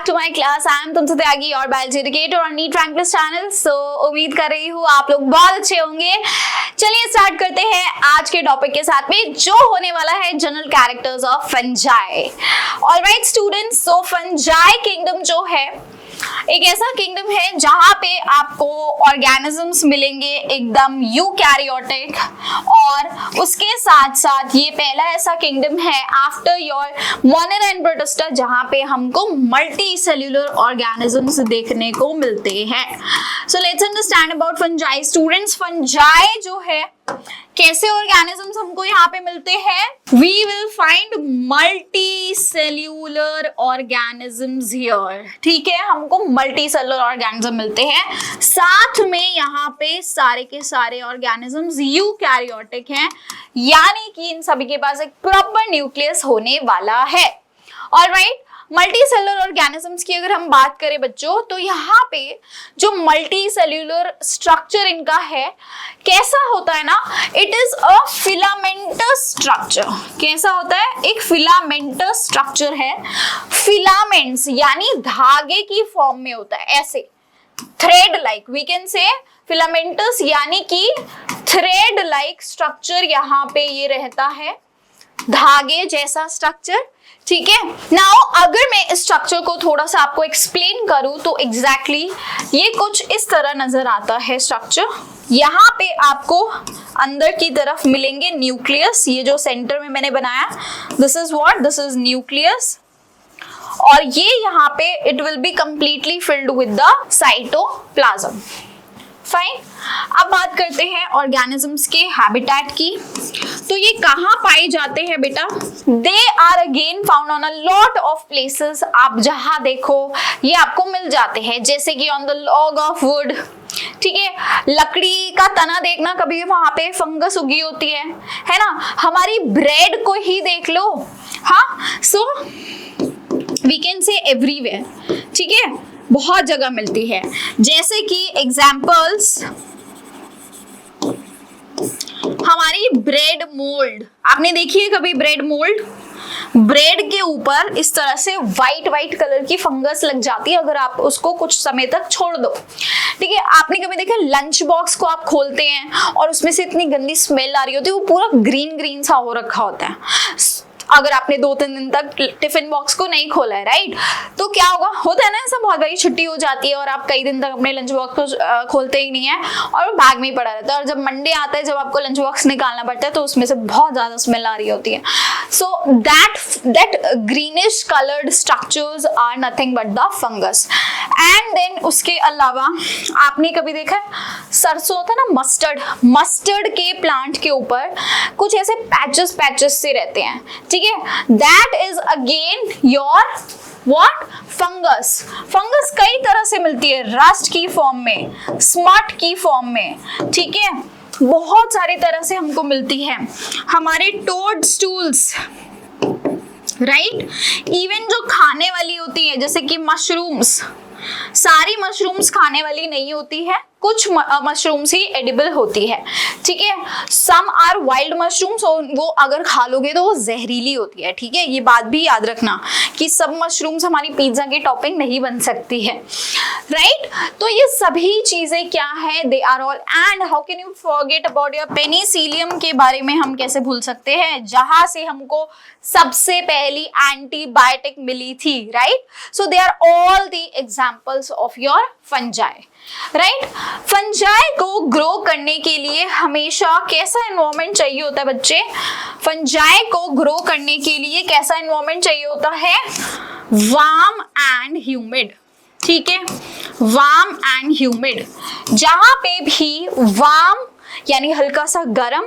To my class. I am तुमसे त्यागी और biology educator और NEET rank list channel. So उम्मीद कर रही हूँ आप लोग बहुत अच्छे होंगे। चलिए स्टार्ट करते हैं आज के टॉपिक के साथ में जो होने वाला है general characters of fungi. Alright students, so fungi kingdom जो है एक ऐसा किंगडम है जहां पे आपको ऑर्गेनिजम्स मिलेंगे एकदम यूकैरियोटिक, और उसके साथ साथ ये पहला ऐसा किंगडम है after your Monera and protista जहां पे हमको मल्टी सेल्यूलर ऑर्गेनिजम्स देखने को मिलते हैं। So let's understand about fungi students. Fungi जो है कैसे ऑर्गेनिजम्स हमको यहाँ पे मिलते हैं? We will find multicellular organisms here. ठीक है, हमको मल्टी सेल्यूलर ऑर्गेनिज्म मिलते हैं, साथ में यहाँ पे सारे के सारे ऑर्गेनिजम्स यूकैरियोटिक हैं, यानी कि इन सभी के पास एक प्रॉपर न्यूक्लियस होने वाला है। ऑलराइट, मल्टी सेल्यूलर ऑर्गेनिजम्स की अगर हम बात करें बच्चों, तो यहाँ पे जो मल्टी सेल्यूलर स्ट्रक्चर इनका है कैसा होता है ना, it is a filamentous structure. कैसा होता है? एक फिलामेंटस स्ट्रक्चर है। फिलामेंट्स यानी धागे की फॉर्म में होता है, ऐसे thread like we can say filamentous, यानी कि थ्रेड लाइक स्ट्रक्चर यहाँ पे ये रहता है, धागे जैसा स्ट्रक्चर। ठीक है, नाउ अगर मैं इस स्ट्रक्चर को थोड़ा सा आपको एक्सप्लेन करूं तो एग्जैक्टली ये कुछ इस तरह नजर आता है स्ट्रक्चर। यहाँ पे आपको अंदर की तरफ मिलेंगे न्यूक्लियस, ये जो सेंटर में मैंने बनाया, this is what, this is nucleus, और ये यहाँ पे it will be completely filled with the cytoplasm. Fine, अब बात करते हैं ऑर्गेनिजम्स के हैबिटेट की। तो ये कहाँ पाए जाते हैं बेटा? They are again found on a lot of places. आप जहां देखो ये आपको मिल जाते हैं, जैसे कि on the log of would. ठीक है, लकड़ी का तना देखना, कभी वहां पे फंगस उगी होती है ना। हमारी ब्रेड को ही देख लो, हाँ, so we can say everywhere. ठीक है, बहुत जगह मिलती है, जैसे कि एग्जाम्पल्स हमारी ब्रेड मोल्ड। आपने देखी है कभी ब्रेड मोल्ड? ब्रेड के ऊपर इस तरह से व्हाइट व्हाइट कलर की फंगस लग जाती है अगर आप उसको कुछ समय तक छोड़ दो। ठीक है, आपने कभी देखा लंच बॉक्स को आप खोलते हैं और उसमें से इतनी गंदी स्मेल आ रही होती है, वो पूरा ग्रीन ग्रीन सा हो रखा होता है अगर आपने 2-3 दिन तक टिफिन बॉक्स को नहीं खोला है, राइट? तो क्या होगा, होता है ना ऐसा, बहुत बड़ी छुट्टी हो जाती है और आप कई दिन तक अपने लंच बॉक्स को खोलते ही नहीं है और वो बैग में ही पड़ा रहता है, और जब मंडे आता है, जब आपको लंच बॉक्स निकालना पड़ता है, तो उसमें से बहुत ज्यादा स्मेल आ रही होती है। So that greenish coloured structures are nothing but the fungus. And then उसके अलावा आपने कभी देखा है सरसों होता है ना, मस्टर्ड के प्लांट के ऊपर कुछ ऐसे पैचेस से रहते हैं। ठीक है, that is again your what, fungus. Fungus कई तरह से मिलती है, रस्ट की फॉर्म में, स्मट की फॉर्म में। ठीक है, बहुत सारी तरह से हमको मिलती है। हमारे टोड स्टूल्स, राइट, इवन जो खाने वाली होती है, जैसे कि मशरूम्स, सारी मशरूम्स खाने वाली नहीं होती है, कुछ मशरूम्स ही एडिबल होती है। ठीक है, सम आर वाइल्ड मशरूम्स, और वो अगर खा लोगे तो वो जहरीली होती है। ठीक है, ये बात भी याद रखना कि सब मशरूम्स हमारी पिज्जा की टॉपिंग नहीं बन सकती है, राइट? तो ये सभी चीजें क्या है, they are all. And how can you forget about your penicillium के बारे में हम कैसे भूल सकते हैं, जहां से हमको सबसे पहली एंटीबायोटिक मिली थी, right? So they are all the examples of your fungi, right? Fungi को ग्रो करने के लिए हमेशा कैसा एनवायरनमेंट चाहिए होता है बच्चे? फंजाई को ग्रो करने के लिए कैसा एनवायरनमेंट चाहिए होता है? Warm and humid. ठीक है, वार्म एंड ह्यूमिड, जहां पे भी वार्म यानी हल्का सा गर्म,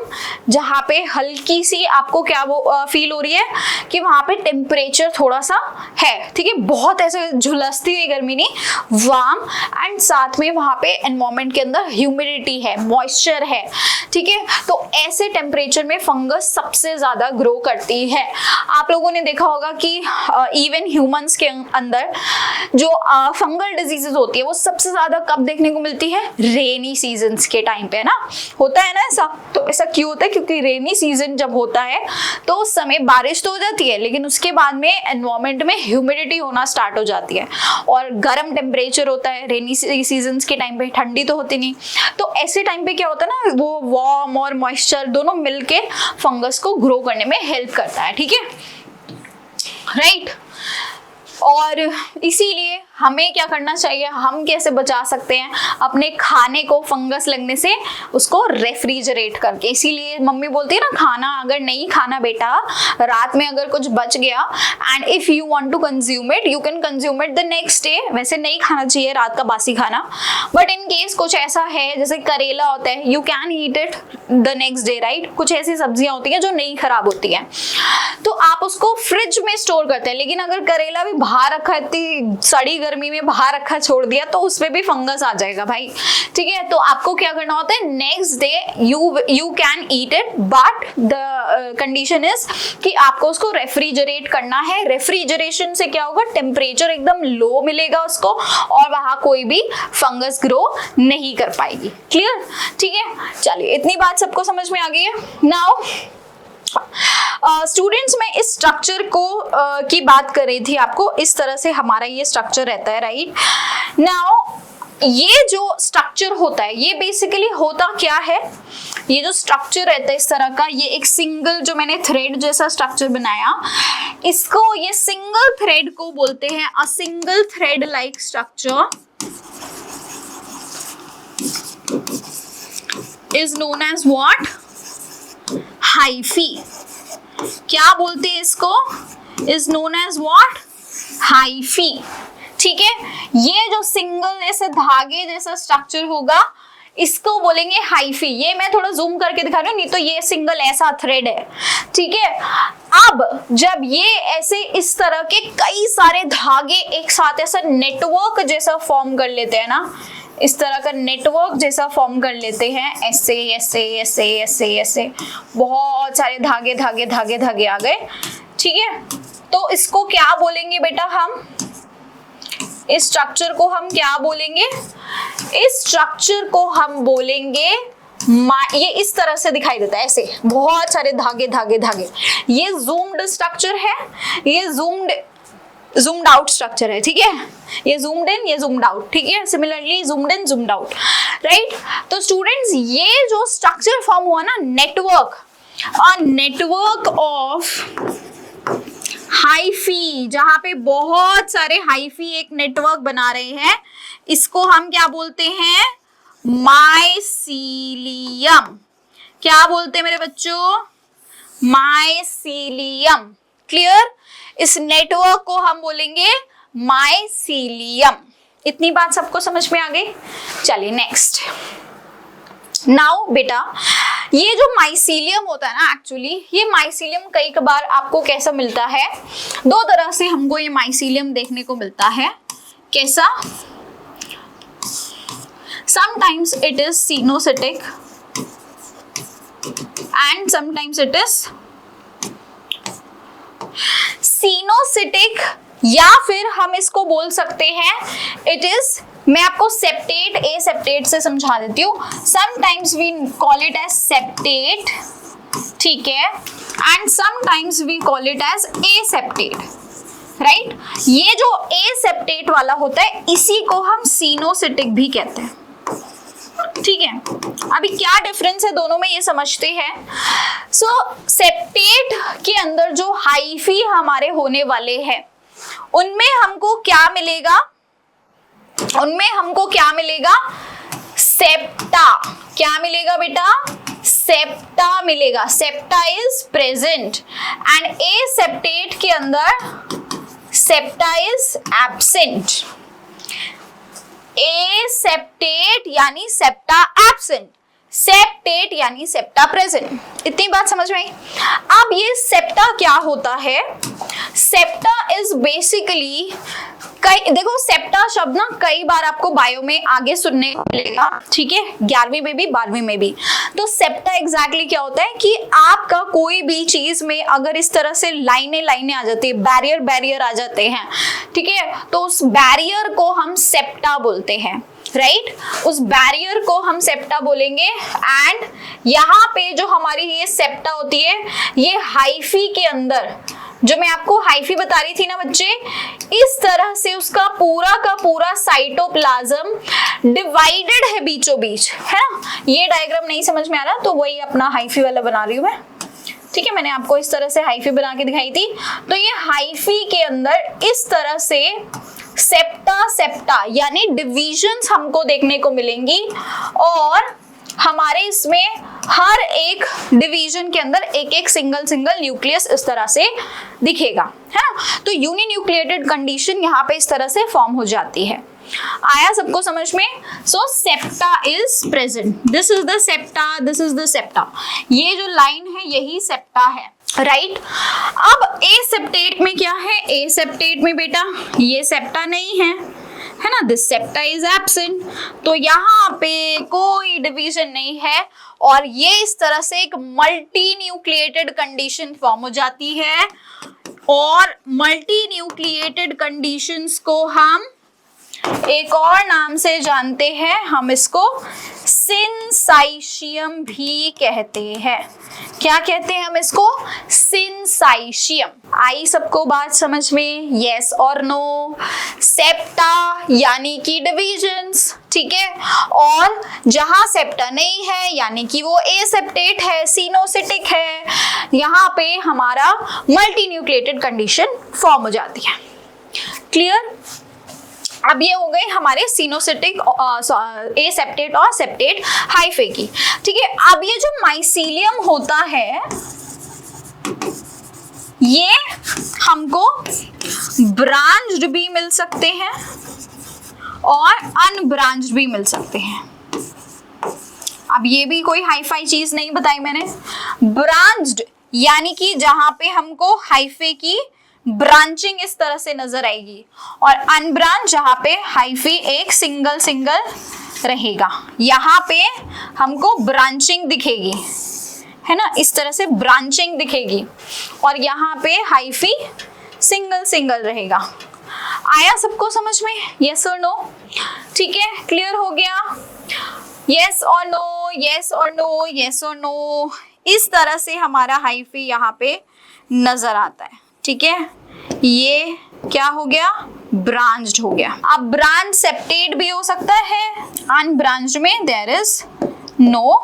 जहां पे हल्की सी आपको क्या वो फील हो रही है कि वहां पे टेम्परेचर थोड़ा सा है। ठीक है, बहुत ऐसे झुलसती हुई गर्मी नहीं, वार्म, एंड साथ में वहां पे एनवायरनमेंट के अंदर ह्यूमिडिटी है, मॉइस्चर है। ठीक है, तो ऐसे टेम्परेचर में फंगस सबसे ज्यादा ग्रो करती है। आप लोगों ने देखा होगा कि इवन ह्यूमंस के अंदर जो फंगल डिजीजेस होती है वो सबसे ज्यादा कब देखने को मिलती है? रेनी सीजन्स के टाइम पे, है ना। होता है ना ऐसा। तो ऐसा क्यों होता है? क्योंकि रेनी सीजन जब होता है तो उस समय बारिश तो हो जाती है, लेकिन उसके बाद में एनवायरमेंट में ह्यूमिडिटी होना स्टार्ट हो जाती है और गर्म टेम्परेचर होता है। रेनी सीजन के टाइम पे ठंडी तो होती नहीं, तो ऐसे टाइम पे क्या होता है ना, वो वार्म और मॉइस्चर दोनों मिलके फंगस को ग्रो करने में हेल्प करता है। ठीक है, राइट। और इसीलिए हमें क्या करना चाहिए, हम कैसे बचा सकते हैं अपने खाने को फंगस लगने से? उसको रेफ्रिजरेट करके। इसीलिए मम्मी बोलती है ना, खाना अगर नहीं खाना बेटा, रात में अगर कुछ बच गया and if you want to consume it, you can consume it the next day. वैसे नहीं खाना चाहिए रात का बासी खाना, बट इन केस कुछ ऐसा है जैसे करेला होता है, you can eat it the next day, right. कुछ ऐसी सब्जियां होती हैं जो नहीं खराब होती हैं, तो आप उसको फ्रिज में स्टोर करते हैं। लेकिन अगर करेला भी बाहर रखा है, इतनी सड़ी गर्मी में बाहर रखा छोड़ दिया, तो उसमें भी फंगस आ जाएगा भाई। ठीक है, तो आपको क्या करना होता है, next day you can eat it, but the condition is कि आपको उसको रेफ्रिजरेट करना है। रेफ्रिजरेशन से क्या होगा, टेम्परेचर एकदम लो मिलेगा उसको और वहां कोई भी फंगस ग्रो नहीं कर पाएगी। क्लियर? ठीक है, चलिए इतनी बात सबको समझ में आ गई है। नाउ स्टूडेंट्स मैं इस स्ट्रक्चर को की बात कर रही थी आपको, इस तरह से हमारा ये स्ट्रक्चर रहता है, राइट। नाउ ये जो स्ट्रक्चर होता है, ये बेसिकली होता क्या है, ये जो स्ट्रक्चर रहता है इस तरह का, ये एक सिंगल जो मैंने थ्रेड जैसा स्ट्रक्चर बनाया, इसको ये सिंगल थ्रेड को बोलते हैं a single thread like structure is known as what, hyphae. क्या बोलते हैं इसको, is known as what, hyphae. ठीक है, ये जो सिंगल ऐसे धागे जैसा स्ट्रक्चर होगा इसको बोलेंगे हाइफी। ये मैं थोड़ा जूम करके दिखा रही हूँ, नहीं तो ये सिंगल ऐसा थ्रेड है। ठीक है, अब जब ये ऐसे इस तरह के कई सारे धागे एक साथ ऐसा नेटवर्क जैसा फॉर्म कर लेते हैं ना, इस तरह का नेटवर्क जैसा फॉर्म कर लेते हैं, ऐसे ऐसे ऐसे ऐसे ऐसे बहुत सारे धागे धागे धागे धागे आ गए। ठीक है, तो इसको क्या बोलेंगे बेटा हम, इस स्ट्रक्चर को हम क्या बोलेंगे, इस स्ट्रक्चर को हम बोलेंगे, ये इस तरह से दिखाई देता है, ऐसे बहुत सारे धागे धागे धागे। ये जूम्ड स्ट्रक्चर है, ये zoomed आउट स्ट्रक्चर है। ठीक है, ये zoomed इन, ये zoomed आउट। ठीक है, सिमिलरली zoomed इन zoomed आउट, राइट। तो स्टूडेंट्स ये जो स्ट्रक्चर फॉर्म हुआ ना, नेटवर्क ऑफ हाइफी, जहां पे बहुत सारे हाइफी एक नेटवर्क बना रहे हैं, इसको हम क्या बोलते हैं, माइसीलियम। क्या बोलते हैं मेरे बच्चों, माइसीलियम। क्लियर? इस नेटवर्क को हम बोलेंगे माइसीलियम। इतनी बात सबको समझ में आ गई? चलिए नेक्स्ट। नाउ बेटा ये जो माइसीलियम होता है ना, एक्चुअली ये माइसीलियम कई बार आपको कैसा मिलता है, दो तरह से हमको ये माइसीलियम देखने को मिलता है। कैसा? Sometimes it is coenocytic and sometimes it is coenocytic, या फिर हम इसको बोल सकते हैं इट इज, मैं आपको सेप्टेट, ए सेप्टेट से समझा देती हूँ। Sometimes we call it as septate, ठीक है, and sometimes we call it as aseptate, right. ये जो ए सेप्टेट वाला होता है इसी को हम सिनोसिटिक भी कहते हैं। ठीक है, अभी क्या डिफरेंस है दोनों में ये समझते हैं। सो सेप्टेट के अंदर जो हाइफी हमारे होने वाले हैं उनमें हमको क्या मिलेगा, उनमें हमको क्या मिलेगा, सेप्टा। क्या मिलेगा बेटा, सेप्टा मिलेगा। Septa is present and aseptate के अंदर septa is absent. Aseptate यानी सेप्टा एब्सेंट, सेप्टेट यानी सेप्टा प्रेजेंट। इतनी बात समझ में आई? अब ये सेप्टा क्या होता है, सेप्टा इज बेसिकली, कई देखो सेप्टा शब्द ना कई बार आपको बायो में आगे सुनने को मिलेगा, ठीक है, 11वीं में भी 12वीं में भी। तो सेप्टा एग्जैक्टली क्या होता है कि आपका कोई भी चीज में अगर इस तरह से लाइनें लाइनें आ जाती है, बैरियर बैरियर आ जाते हैं, ठीक है, तो उस बैरियर को हम सेप्टा बोलते हैं। राइट, उस बैरियर को हम सेप्टा बोलेंगे। एंड यहाँ पे जो हमारी ये सेप्टा होती है, ये हाइफी के अंदर, जो मैं आपको हाइफी बता रही थी ना बच्चे, इस तरह से उसका पूरा का पूरा साइटोप्लाज्म डिवाइडेड है बीचों बीच, है ना। ये डायग्राम नहीं समझ में आ रहा तो वही अपना हाइफी वाला बना रही हूं मैं, ठीक है। मैंने आपको इस तरह से हाइफी बना के दिखाई थी। तो ये हाइफी के अंदर इस तरह से सेप्टा सेप्टा यानी डिविजन्स हमको देखने को मिलेंगी, और हमारे इसमें हर एक डिवीजन के अंदर एक एक सिंगल न्यूक्लियस इस तरह से दिखेगा, है ना। तो यूनिन्यूक्लिएटेड कंडीशन यहाँ पे इस तरह से फॉर्म हो जाती है। आया सबको समझ में? So septa is present, this is the septa, this is the septa, ये जो लाइन है यही सेप्टा है, राइट। अब ए सेप्टेट में क्या है? ए सेप्टेट में बेटा ये सेप्टा नहीं है ना, दिस सेप्टा इज एब्सेंट। तो यहाँ पे कोई डिवीजन नहीं है, और ये इस तरह से एक मल्टी न्यूक्लिएटेड कंडीशन फॉर्म हो जाती है। और मल्टी न्यूक्लिएटेड कंडीशंस को हम एक और नाम से जानते हैं, हम इसको सिनसाइशियम भी कहते हैं। क्या कहते हैं हम इसको? सिनसाइशियम। आई सबको बात समझ में? यस और नो? सेप्टा यानी कि डिविजन्स, ठीक है। और जहां सेप्टा नहीं है यानी कि वो एसेप्टेट है, सिनोसिटिक है, यहाँ पे हमारा मल्टी न्यूक्लिएटेड कंडीशन फॉर्म हो जाती है। क्लियर? अब ये हो गए हमारे सिनोसिटिक, एसेप्टेट और सेप्टेट हाइफे की, ठीक है। अब ये जो माइसीलियम होता है, ये हमको ब्रांच्ड भी मिल सकते हैं और अनब्रांच्ड भी मिल सकते हैं। अब ये भी कोई हाईफाई चीज नहीं बताई मैंने। ब्रांच्ड यानी कि जहां पे हमको हाइफे की ब्रांचिंग इस तरह से नजर आएगी, और अनब्रांच जहां पे हाइफी एक सिंगल रहेगा, यहाँ पे हमको ब्रांचिंग दिखेगी, है ना, इस तरह से ब्रांचिंग दिखेगी, और यहाँ पे हाइफी सिंगल रहेगा। आया सबको समझ में? यस और नो? ठीक है, क्लियर हो गया? यस और नो, यस और नो, यस और नो, इस तरह से हमारा हाइफी यहाँ पे नजर आता है, ठीक है। ये क्या हो गया? ब्रांच्ड हो गया। अब ब्रांच सेप्टेट भी हो सकता है, अनब्रांच्ड में there is no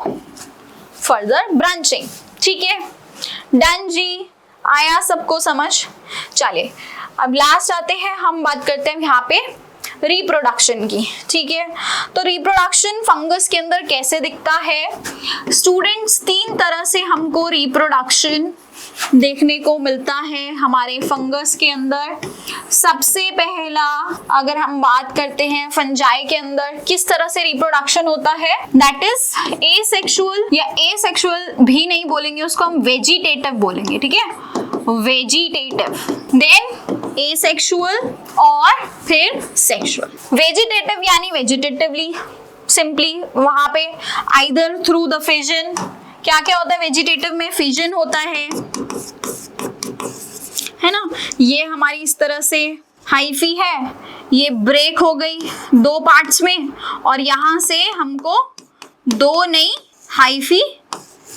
further branching, ठीक है। डन जी, आया सबको समझ? चलिए अब लास्ट आते हैं, हम बात करते हैं यहाँ पे रिप्रोडक्शन की, ठीक है। तो रिप्रोडक्शन फंगस के अंदर कैसे दिखता है? स्टूडेंट्स, 3 तरह से हमको रिप्रोडक्शन देखने को मिलता है हमारे फंगस के अंदर। सबसे पहला अगर हम बात करते हैं फंजाई के अंदर किस तरह से रिप्रोडक्शन होता है, दैट इज एसेक्सुअल, या एसेक्सुअल भी नहीं बोलेंगे उसको, हम वेजिटेटिव बोलेंगे, ठीक है, वेजिटेटिव, देन एसेक्सुअल और फिर सेक्सुअल। वेजिटेटिव यानी वेजिटेटिवली, सिंपली वहां पे आइदर थ्रू द फिजन, क्या क्या होता है वेजिटेटिव में? फिजन होता है ना। ये हमारी इस तरह से हाइफी है, ये ब्रेक हो गई 2 पार्ट्स में, और यहाँ से हमको 2 नई हाइफी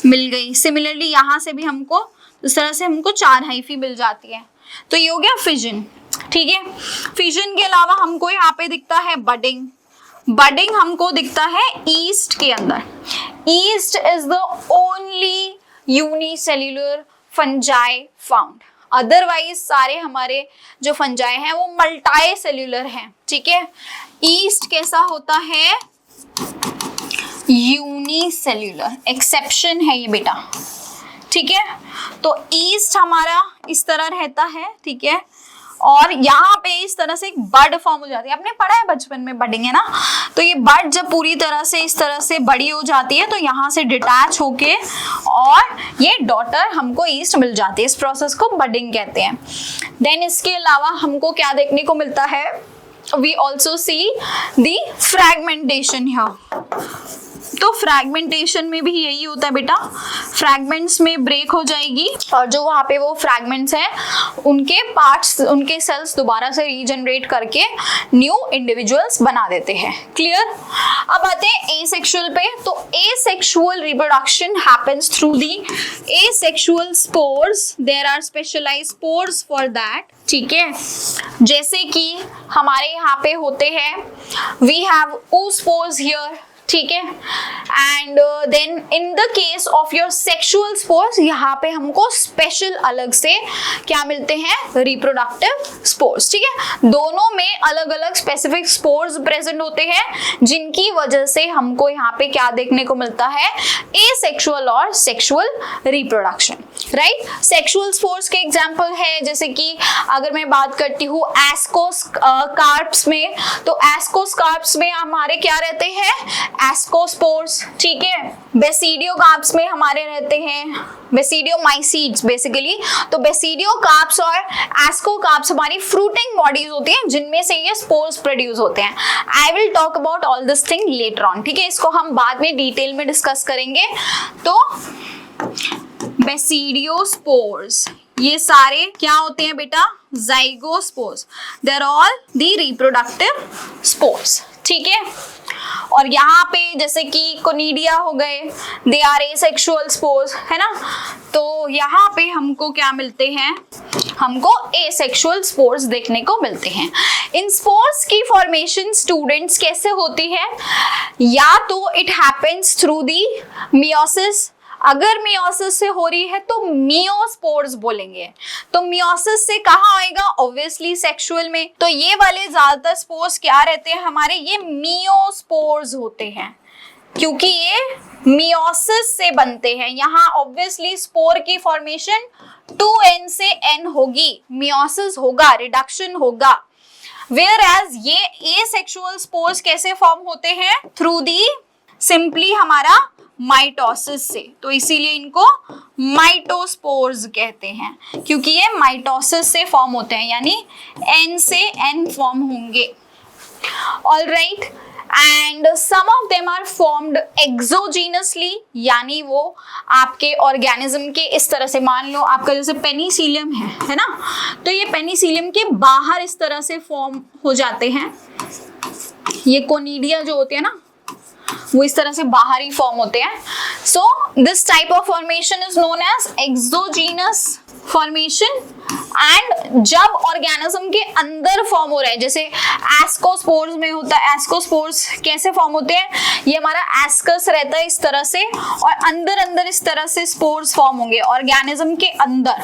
मिल गई। सिमिलरली यहाँ से भी हमको इस तरह से हमको 4 हाइफी मिल जाती है। तो ये हो गया फिजन, ठीक है। फिजन के अलावा हमको यहाँ पे दिखता है बडिंग। बडिंग हमको दिखता है ईस्ट के अंदर। East is the only unicellular fungi found, otherwise सारे हमारे जो फंजाई हैं वो मल्टी सेल्यूलर हैं, ठीक है। ईस्ट कैसा होता है? यूनिसेल्यूलर, एक्सेप्शन है ये बेटा, ठीक है। तो ईस्ट हमारा इस तरह रहता है, ठीक है, और यहाँ पे इस तरह से एक बड फॉर्म हो जाती है। आपने पढ़ा है बचपन में बडिंग, है ना। तो ये बड जब पूरी तरह से इस तरह से बड़ी हो जाती है तो यहाँ से डिटैच होके और ये डॉटर हमको ईस्ट मिल जाती है। इस प्रोसेस को बडिंग कहते हैं। देन इसके अलावा हमको क्या देखने को मिलता है? We also see the fragmentation here. तो फ्रैगमेंटेशन में भी यही होता है बेटा, फ्रैगमेंट्स में ब्रेक हो जाएगी और जो वहाँ पे वो फ्रैगमेंट्स हैं उनके पार्ट्स, उनके सेल्स दोबारा से रीजनरेट करके न्यू इंडिविजुअल्स बना देते हैं। क्लियर? अब आते हैं एसेक्सुअल पे। तो asexual reproduction happens through the asexual spores, there are specialised spores for that. ठीक है, जैसे कि हमारे यहाँ पे होते हैं, वी हैव oospores हियर, ठीक है, and then in the case of your sexual spores यहाँ पे हमको स्पेशल अलग से क्या मिलते हैं, रिप्रोडक्टिव स्पोर्स। ठीक है, दोनों में अलग अलग स्पेसिफिक स्पोर्स प्रेजेंट होते हैं जिनकी वजह से हमको यहाँ पे क्या देखने को मिलता है, एसेक्सुअल और sexual reproduction. Right, sexual spores के एग्जाम्पल है, जैसे कि अगर मैं बात करती हूँ एस्कोस्कार्प्स में, तो एस्कोस्कार्प्स में हमारे क्या रहते हैं, एस्कोस्पोर्स। ठीक है, बेसिडियोकार्प्स में हमारे रहते हैं बेसिडियोमाइसीड्स बेसिकली। तो बेसिडियोकार्प्स और एस्कोकार्प्स हमारी फ्रूटिंग बॉडीज होती हैं जिनमें से ये स्पोर्स प्रोड्यूस होते हैं। I will talk about all this thing later on. ठीक है, इसको हम बाद में डिटेल में डिस्कस करेंगे। तो बेसिडियोस्पोर्स ये सारे क्या होते हैं बेटा, zygospores, they are all the reproductive spores. ठीक है, और यहाँ पे जैसे कि कोनिडिया हो गए, दे आर एसेक्सुअल स्पोर्स, है ना। तो यहाँ पे हमको क्या मिलते हैं, हमको एसेक्सुअल स्पोर्स देखने को मिलते हैं। इन स्पोर्स की फॉर्मेशन स्टूडेंट्स कैसे होती है, या तो it happens through the meiosis, अगर मियोसिस से हो रही है तो मियोस्पोर्स बोलेंगे। तो मियोसिस से कहाँ आएगा, ऑब्वियसली सेक्सुअल में। तो ये वाले ज्यादातर स्पोर्स क्या रहते हैं हमारे, ये मियोस्पोर्स होते हैं क्योंकि ये मियोसिस से बनते हैं। यहाँ ऑब्वियसली स्पोर की फॉर्मेशन 2n से n होगी, मियोसिस होगा, रिडक्शन होगा। Whereas ये एसेक्सुअल स्पोर्स कैसे फॉर्म होते हैं, थ्रू दी सिंपली हमारा माइटोसिस से। तो इसीलिए इनको माइटोस्पोर्स कहते हैं क्योंकि ये माइटोसिस से फॉर्म होते हैं, यानी n से n फॉर्म होंगे। Alright, and some of them are formed exogenously, यानी वो आपके ऑर्गेनिज्म के इस तरह से, मान लो आपका जैसे पेनिसिलियम है ना, तो ये पेनिसिलियम के बाहर इस तरह से फॉर्म हो जाते हैं। ये कोनिडिया जो होते हैं ना, वो इस तरह से बाहर ही फॉर्म होते हैं। So this type of formation is known as exogenous formation. And जब ऑर्गेनिज्म के अंदर फॉर्म हो रहा है, जैसे एस्कोस्पोर्स में होता है, एस्कोस्पोर्स कैसे फॉर्म होते हैं, ये हमारा एस्कस रहता है इस तरह से, और अंदर अंदर इस तरह से स्पोर्स फॉर्म होंगे ऑर्गेनिज्म के अंदर।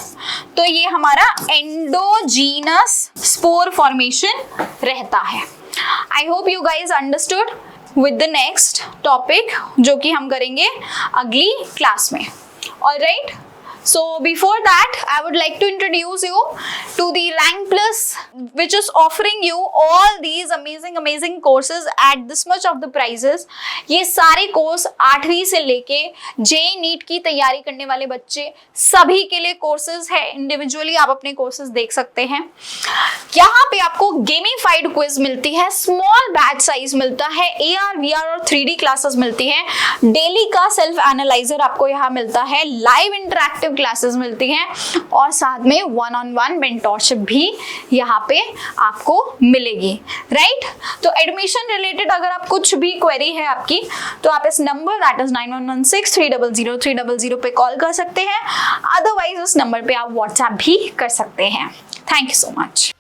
तो ये हमारा एंडोजीनस स्पोर फॉर्मेशन रहता है। I hope you guys understood with the next topic जो कि हम करेंगे अगली क्लास में। Alright, so before that I would like to introduce you to the Rank Plus, which is offering you all these amazing courses at this much of the prices। ये सारे course 8वीं से लेके जेईई नीट की तैयारी करने वाले बच्चे सभी के लिए कोर्सेज है। इंडिविजुअली आप अपने कोर्सेज देख सकते हैं। यहाँ पे आपको गेमिफाइड क्विज मिलती है, स्मॉल बैच साइज मिलता है, AR VR और 3D क्लासेस मिलती है, डेली का सेल्फ एनालाइजर आपको यहाँ मिलता है, लाइव इंटरैक्टिव क्लासेस मिलती हैं, और साथ में 1-on-1 मेंटोरशिप भी यहाँ पे आपको मिलेगी। राइट, तो एडमिशन रिलेटेड अगर आप कुछ भी क्वेरी है आपकी, तो आप इस नंबर दैट इज 9116300300 पे कॉल कर सकते हैं। अदरवाइज उस नंबर पे आप व्हाट्सएप भी कर सकते हैं। Thank you so much.